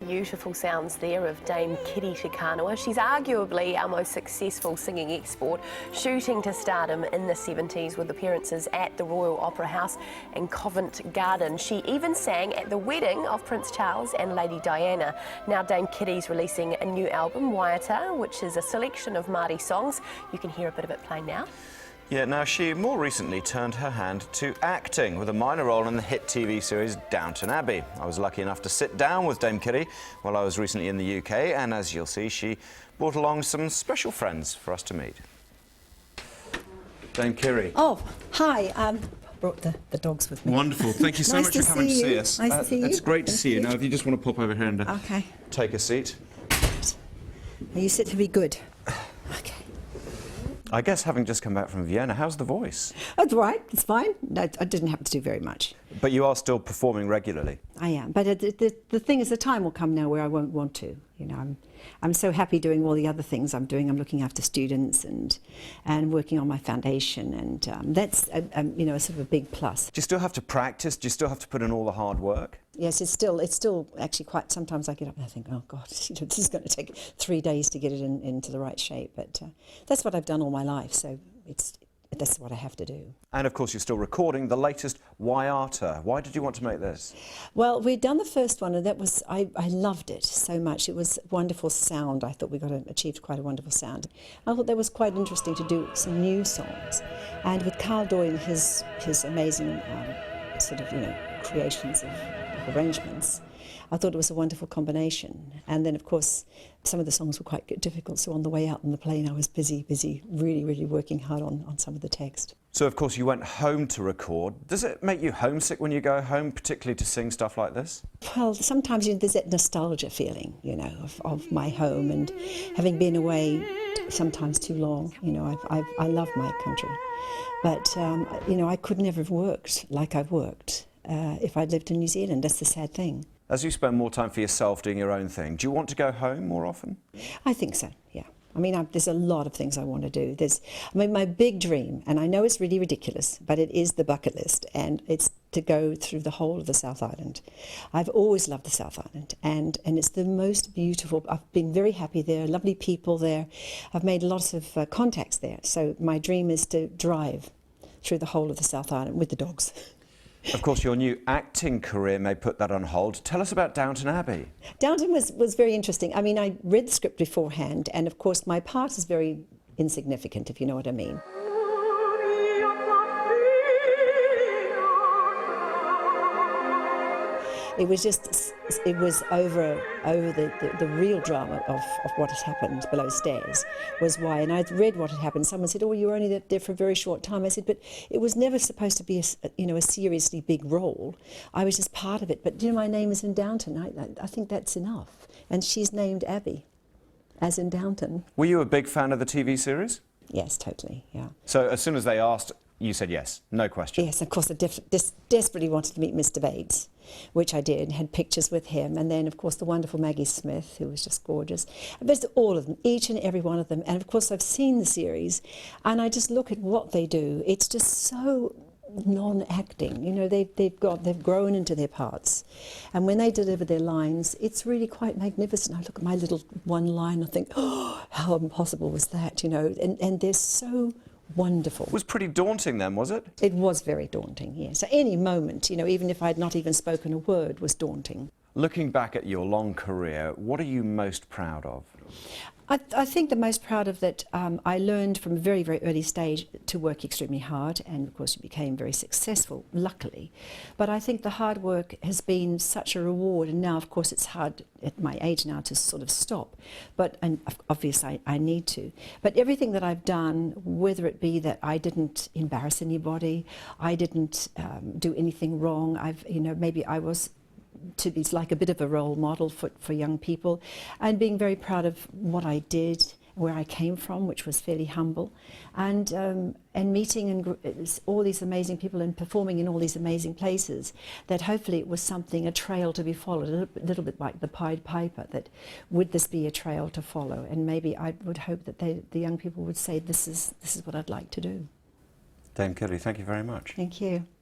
Beautiful sounds there of Dame Kiri Te Kanawa. She's arguably our most successful singing export, shooting to stardom in the 70s with appearances at the Royal Opera House and Covent Garden. She even sang at the wedding of Prince Charles and Lady Diana. Now Dame Kiri's releasing a new album, Waiata, which is a selection of Maori songs. You can hear a bit of it playing now. Yeah, now she more recently turned her hand to acting with a minor role in the hit TV series Downton Abbey. I was lucky enough to sit down with Dame Kiri while I was recently in the UK, and as you'll see, she brought along some special friends for us to meet. Dame Kiri. Oh, hi. Brought the dogs with me. Wonderful. Thank you so much for coming to see us. Nice to see you. It's great to see you. Now, if you just want to pop over here and take a seat. Now you sit to be good. Okay. I guess having just come back from Vienna, how's the voice? That's right, it's fine. No, I didn't have to do very much. But you are still performing regularly? I am, but the thing is, the time will come now where I won't want to. You know, I'm so happy doing all the other things I'm doing. I'm looking after students and working on my foundation, and that's you know, a sort of a big plus. Do you still have to practice? Do you still have to put in all the hard work? Yes, it's still actually quite. Sometimes I get up and I think, oh God, this is going to take 3 days to get it into the right shape. But that's what I've done all my life, so that's what I have to do. And of course, you're still recording the latest Waiata. Why did you want to make this? Well, we'd done the first one, and that was I loved it so much. It was wonderful sound. I thought we achieved quite a wonderful sound. I thought that was quite interesting to do some new songs, and with Carl Doyle and his amazing sort of, you know, creations of arrangements, I thought it was a wonderful combination. And then, of course, some of the songs were quite difficult, so on the way out on the plane I was busy, really working hard on some of the text. So, of course, you went home to record. Does it make you homesick when you go home, particularly to sing stuff like this? Well, sometimes there's that nostalgia feeling, you know, of my home, and having been away sometimes too long. You know, I love my country. But, you know, I could never have worked like I've worked if I'd lived in New Zealand. That's the sad thing. As you spend more time for yourself doing your own thing, do you want to go home more often? I think so, yeah. I mean, there's a lot of things I want to do. My big dream, and I know it's really ridiculous, but it is the bucket list, and it's to go through the whole of the South Island. I've always loved the South Island, and it's the most beautiful. I've been very happy there, lovely people there. I've made lots of contacts there, so my dream is to drive through the whole of the South Island with the dogs. Of course, your new acting career may put that on hold. Tell us about Downton Abbey. Downton was very interesting. I mean, I read the script beforehand, and of course my part is very insignificant, if you know what I mean. It was over the real drama of what had happened below stairs was why. And I'd read what had happened. Someone said, oh, you were only there for a very short time. I said, but it was never supposed to be a seriously big role. I was just part of it. But, you know, my name is in Downton. I think that's enough. And she's named Abby, as in Downton. Were you a big fan of the TV series? Yes, totally, yeah. So as soon as they asked, you said yes, no question? Yes, of course, I desperately wanted to meet Mr. Bates, which I did, had pictures with him, and then, of course, the wonderful Maggie Smith, who was just gorgeous. But all of them, each and every one of them. And, of course, I've seen the series, and I just look at what they do. It's just so non-acting. You know, they've grown into their parts. And when they deliver their lines, it's really quite magnificent. I look at my little one line and think, oh, how impossible was that, you know? And they're so wonderful. It was pretty daunting then, was it? It was very daunting, yes. So any moment, you know, even if I'd not even spoken a word, was daunting. Looking back at your long career, what are you most proud of? I think the most proud of that, I learned from a very, very early stage to work extremely hard, and of course you became very successful, luckily. But I think the hard work has been such a reward, and now of course it's hard at my age now to sort of stop. And obviously I need to. But everything that I've done, whether it be that I didn't embarrass anybody, I didn't do anything wrong, you know, maybe I was to be like a bit of a role model for young people, and being very proud of what I did, where I came from, which was fairly humble, and meeting all these amazing people and performing in all these amazing places, that hopefully it was something, a trail to be followed, a little bit like the Pied Piper, that would this be a trail to follow, and maybe I would hope that the young people would say, this is what I'd like to do. Dame Kiri, thank you very much. Thank you.